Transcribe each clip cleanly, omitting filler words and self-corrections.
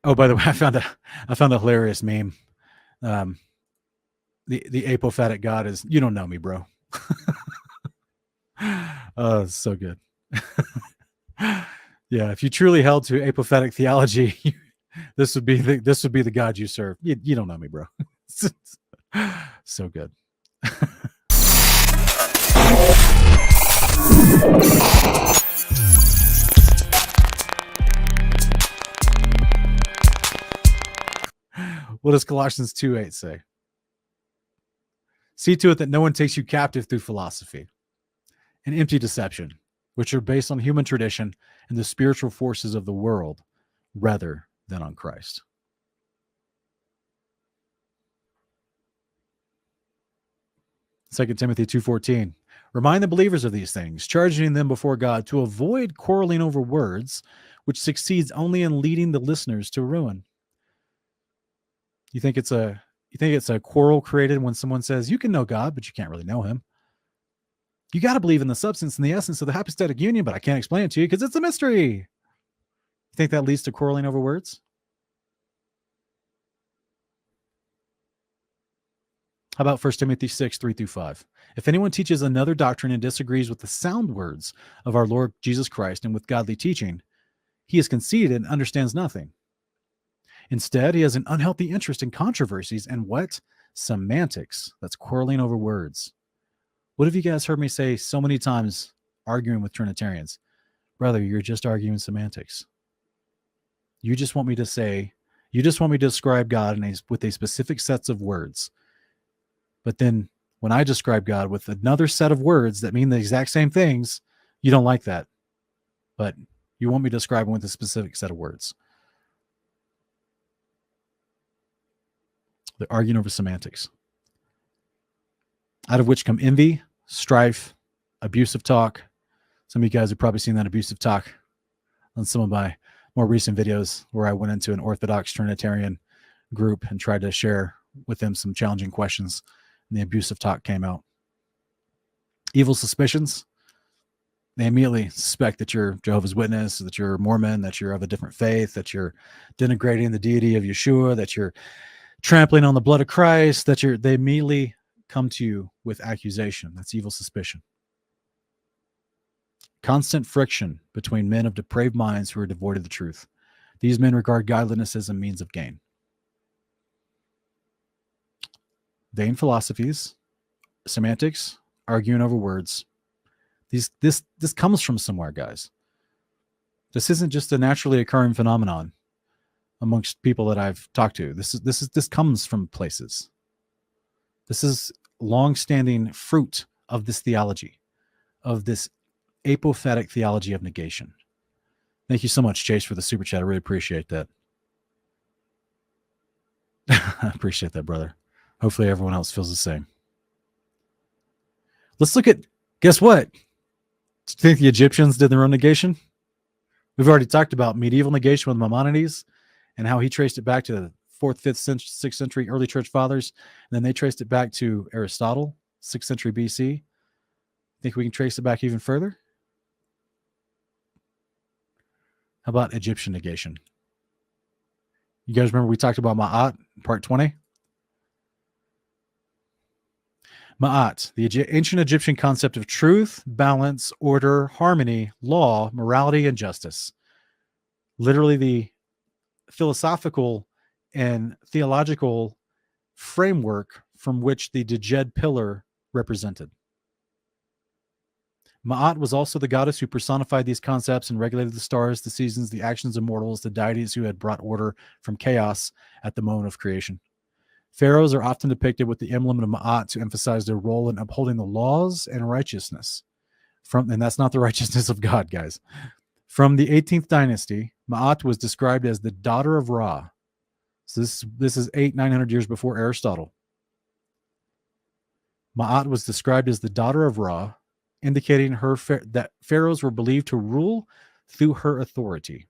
Oh, by the way, I found a hilarious meme. Um, the apophatic God is, you don't know me, bro. Oh, it's so good. Yeah, if you truly held to apophatic theology, this would be the God you serve. You don't know me, bro. So good. What does Colossians 2:8 say? See to it that no one takes you captive through philosophy and empty deception, which are based on human tradition and the spiritual forces of the world rather than on Christ. Second Timothy 2:14. Remind the believers of these things, charging them before God to avoid quarreling over words, which succeeds only in leading the listeners to ruin. You think it's a quarrel created when someone says you can know God, but you can't really know him. You got to believe in the substance and the essence of the hypostatic union, but I can't explain it to you because it's a mystery. You think that leads to quarreling over words? How about 1 Timothy 6:3-5? If anyone teaches another doctrine and disagrees with the sound words of our Lord Jesus Christ and with godly teaching, he is conceited and understands nothing. Instead, he has an unhealthy interest in controversies and what? Semantics. That's quarreling over words. What have you guys heard me say so many times arguing with Trinitarians? Brother, you're just arguing semantics. You just want me to describe God with a specific sets of words. But then when I describe God with another set of words that mean the exact same things, you don't like that. But you want me to describe him with a specific set of words. They're arguing over semantics, out of which come envy, strife, abusive talk. Some of you guys have probably seen that abusive talk on some of my more recent videos where I went into an Orthodox Trinitarian group and tried to share with them some challenging questions, and the abusive talk came out. Evil suspicions. They immediately suspect that you're Jehovah's Witness, that you're Mormon, that you're of a different faith, that you're denigrating the deity of Yeshua, that you're trampling on the blood of Christ, they immediately come to you with accusation. That's evil suspicion. Constant friction between men of depraved minds who are devoid of the truth. These men regard godliness as a means of gain. Vain philosophies, semantics, arguing over words. This comes from somewhere, guys. This isn't just a naturally occurring phenomenon amongst people that I've talked to. This comes from places. This is long-standing fruit of this theology, of this apophatic theology of negation. Thank you so much, Chase, for the super chat. I really appreciate that. I appreciate that, brother. Hopefully everyone else feels the same. Let's look at, guess what? Do you think the Egyptians did their own negation? We've already talked about medieval negation with Maimonides and how he traced it back to the 4th, 5th, 6th century early church fathers. And then they traced it back to Aristotle, 6th century BC. Think we can trace it back even further? How about Egyptian negation? You guys remember we talked about Ma'at in part 20? Ma'at, the ancient Egyptian concept of truth, balance, order, harmony, law, morality, and justice. Literally the philosophical and theological framework from which the Djed pillar represented. Ma'at was also the goddess who personified these concepts and regulated the stars, the seasons, the actions of mortals, the deities who had brought order from chaos at the moment of creation. Pharaohs are often depicted with the emblem of Ma'at to emphasize their role in upholding the laws and righteousness. And that's not the righteousness of God, guys. From the 18th dynasty, Ma'at was described as the daughter of Ra. So this is 900 years before Aristotle. Ma'at was described as the daughter of Ra, indicating that pharaohs were believed to rule through her authority.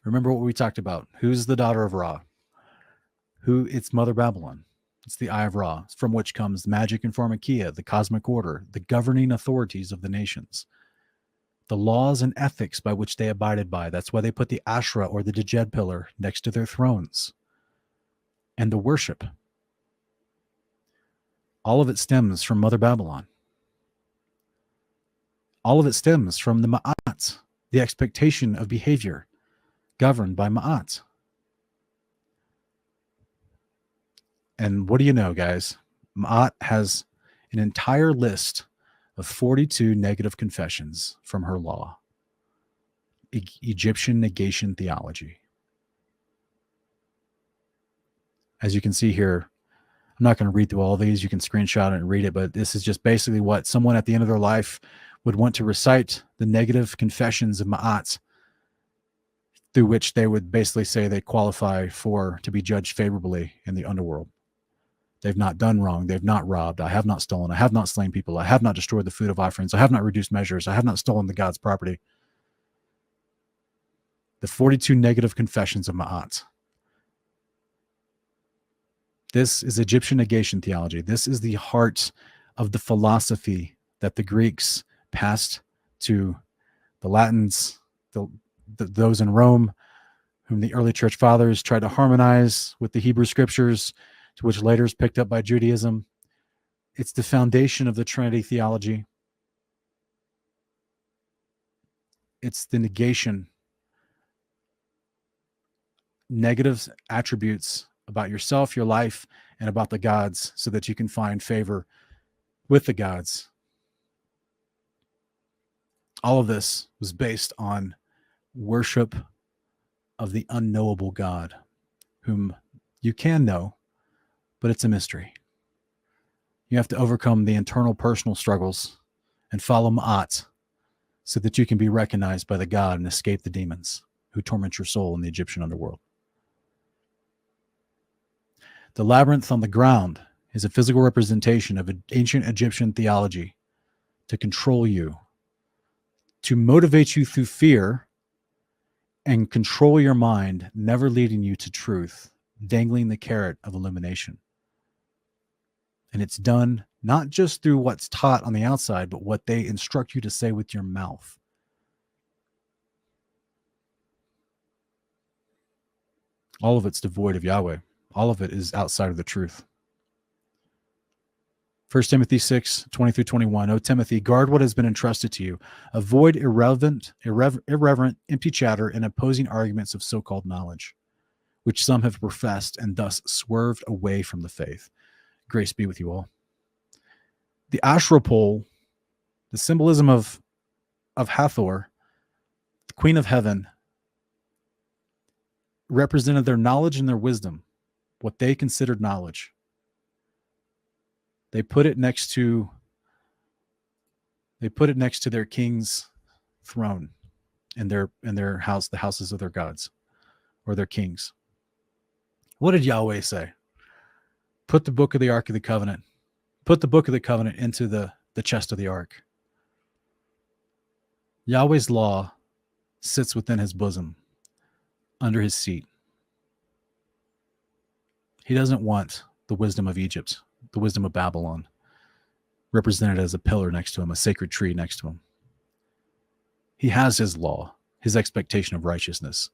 Remember what we talked about. Who's the daughter of Ra? It's Mother Babylon. It's the Eye of Ra, from which comes magic and pharmakia, the cosmic order, the governing authorities of the nations. the laws and ethics by which they abided by. That's why they put the Asherah or the Djed pillar next to their thrones. And the worship. All of it stems from Mother Babylon. All of it stems from the Ma'at, the expectation of behavior governed by Ma'at. And what do you know, guys? Ma'at has an entire list of 42 negative confessions from her law. Egyptian negation theology. As you can see here, I'm not going to read through all these. You can screenshot it and read it, but this is just basically what someone at the end of their life would want to recite, the negative confessions of Ma'at, through which they would basically say they qualify to be judged favorably in the underworld. They've not done wrong. They've not robbed. I have not stolen. I have not slain people. I have not destroyed the food of offerings. I have not reduced measures. I have not stolen the God's property. The 42 negative confessions of Ma'at. This is Egyptian negation theology. This is the heart of the philosophy that the Greeks passed to the Latins, those in Rome, whom the early church fathers tried to harmonize with the Hebrew scriptures, to which later is picked up by Judaism. It's the foundation of the Trinity theology. It's the negation, negative attributes about yourself, your life, and about the gods, so that you can find favor with the gods. All of this was based on worship of the unknowable God, whom you can know, but it's a mystery. You have to overcome the internal personal struggles and follow Ma'at so that you can be recognized by the God and escape the demons who torment your soul in the Egyptian underworld. The labyrinth on the ground is a physical representation of an ancient Egyptian theology to control you, to motivate you through fear and control your mind, never leading you to truth, dangling the carrot of illumination. And it's done not just through what's taught on the outside, but what they instruct you to say with your mouth. All of it's devoid of Yahweh. All of it is outside of the truth. 1 Timothy 6, 20 through 21. O Timothy, guard what has been entrusted to you. Avoid irreverent, empty chatter and opposing arguments of so-called knowledge, which some have professed and thus swerved away from the faith. Grace be with you all. The Asherah pole, the symbolism of Hathor, the Queen of Heaven, represented their knowledge and their wisdom, what they considered knowledge. They put it next to their king's throne in their house, the houses of their gods or their kings. What did Yahweh say? Put the book of the Ark of the Covenant. Put the book of the covenant into the chest of the ark. Yahweh's law sits within his bosom, under his seat. He doesn't want the wisdom of Egypt, the wisdom of Babylon, represented as a pillar next to him, a sacred tree next to him. He has his law, his expectation of righteousness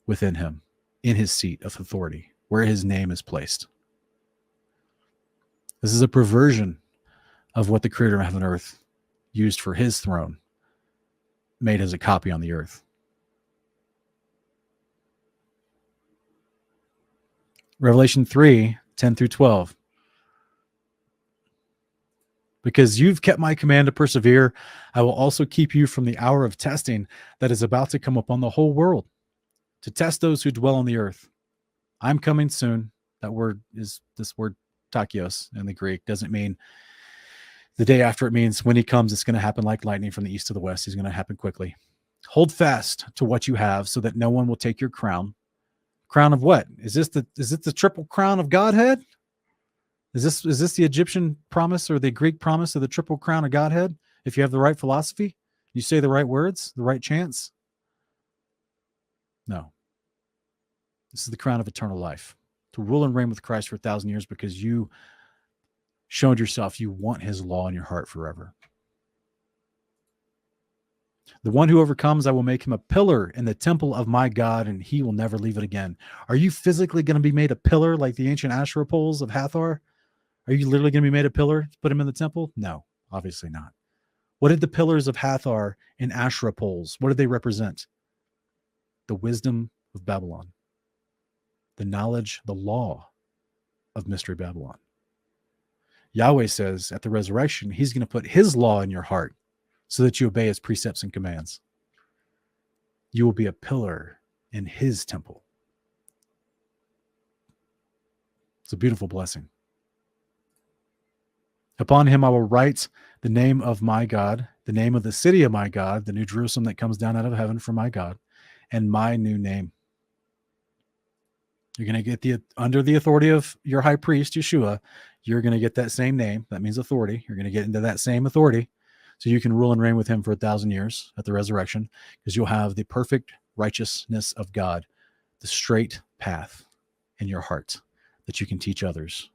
within him, in his seat of authority, where his name is placed. This is a perversion of what the creator of heaven and earth used for his throne, made as a copy on the earth. Revelation 3, 10 through 12. Because you've kept my command to persevere, I will also keep you from the hour of testing that is about to come upon the whole world, to test those who dwell on the earth. I'm coming soon. That word is this word takios in the Greek. Doesn't mean the day after. It means when he comes, it's going to happen like lightning from the east to the west. He's going to happen quickly. Hold fast to what you have so that no one will take your crown. Crown of what? Is it the triple crown of Godhead? Is this the Egyptian promise or the Greek promise of the triple crown of Godhead? If you have the right philosophy, you say the right words, the right chants. No. This is the crown of eternal life. To rule and reign with Christ for 1,000 years because you showed yourself you want his law in your heart forever. The one who overcomes, I will make him a pillar in the temple of my God, and he will never leave it again. Are you physically going to be made a pillar like the ancient Asherah poles of Hathor? Are you literally going to be made a pillar to put him in the temple? No, obviously not. What did the pillars of Hathor and Asherah poles, what did they represent? The wisdom of Babylon, the knowledge, the law of Mystery Babylon. Yahweh says at the resurrection, he's going to put his law in your heart so that you obey his precepts and commands. You will be a pillar in his temple. It's a beautiful blessing. Upon him I will write the name of my God, the name of the city of my God, the new Jerusalem that comes down out of heaven from my God, and my new name. You're going to get under the authority of your high priest, Yeshua, you're going to get that same name. That means authority. You're going to get into that same authority so you can rule and reign with him for 1,000 years at the resurrection, because you'll have the perfect righteousness of God, the straight path in your heart that you can teach others.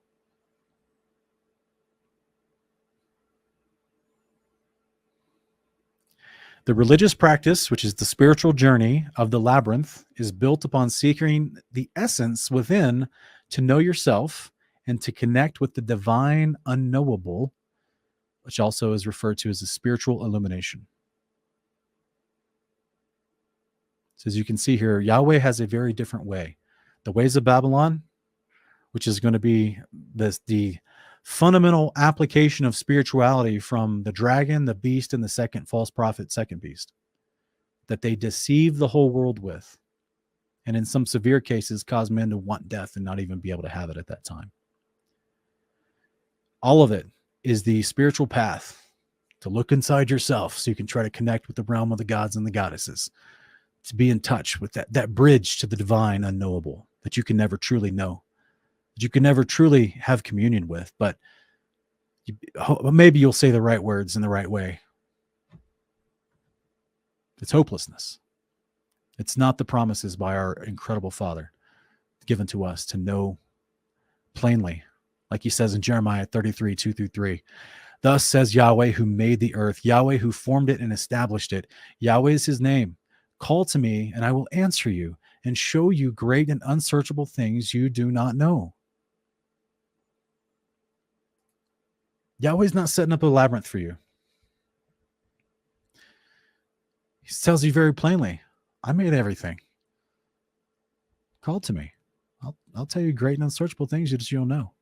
The religious practice, which is the spiritual journey of the labyrinth, is built upon seeking the essence within to know yourself and to connect with the divine unknowable, which also is referred to as a spiritual illumination. So as you can see here, Yahweh has a very different way. The ways of Babylon, which is going to be the fundamental application of spirituality from the dragon, the beast, and the second false prophet, second beast, that they deceive the whole world with, and in some severe cases cause men to want death and not even be able to have it at that time. All of it is the spiritual path to look inside yourself so you can try to connect with the realm of the gods and the goddesses, to be in touch with that bridge to the divine unknowable that you can never truly know, that you can never truly have communion with, but maybe you'll say the right words in the right way. It's hopelessness. It's not the promises by our incredible Father given to us to know plainly, like he says in Jeremiah 33, 2-3. Thus says Yahweh, who made the earth, Yahweh, who formed it and established it. Yahweh is his name. Call to me, and I will answer you and show you great and unsearchable things you do not know. Yahweh's not setting up a labyrinth for you. He tells you very plainly, I made everything. Call to me. I'll tell you great and unsearchable things that you don't know.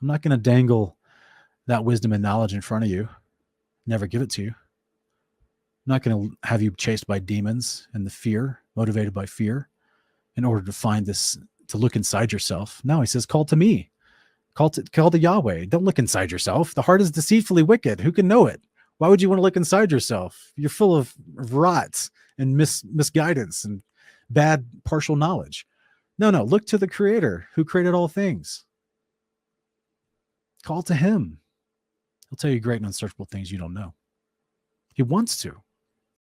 I'm not going to dangle that wisdom and knowledge in front of you. Never give it to you. I'm not going to have you chased by demons and the fear, motivated by fear, in order to find this, to look inside yourself. No, he says, call to me. Call to Yahweh. Don't look inside yourself. The heart is deceitfully wicked. Who can know it? Why would you want to look inside yourself? You're full of rot and misguidance and bad partial knowledge. No, look to the Creator who created all things. Call to him. He'll tell you great and unsearchable things you don't know. He wants to.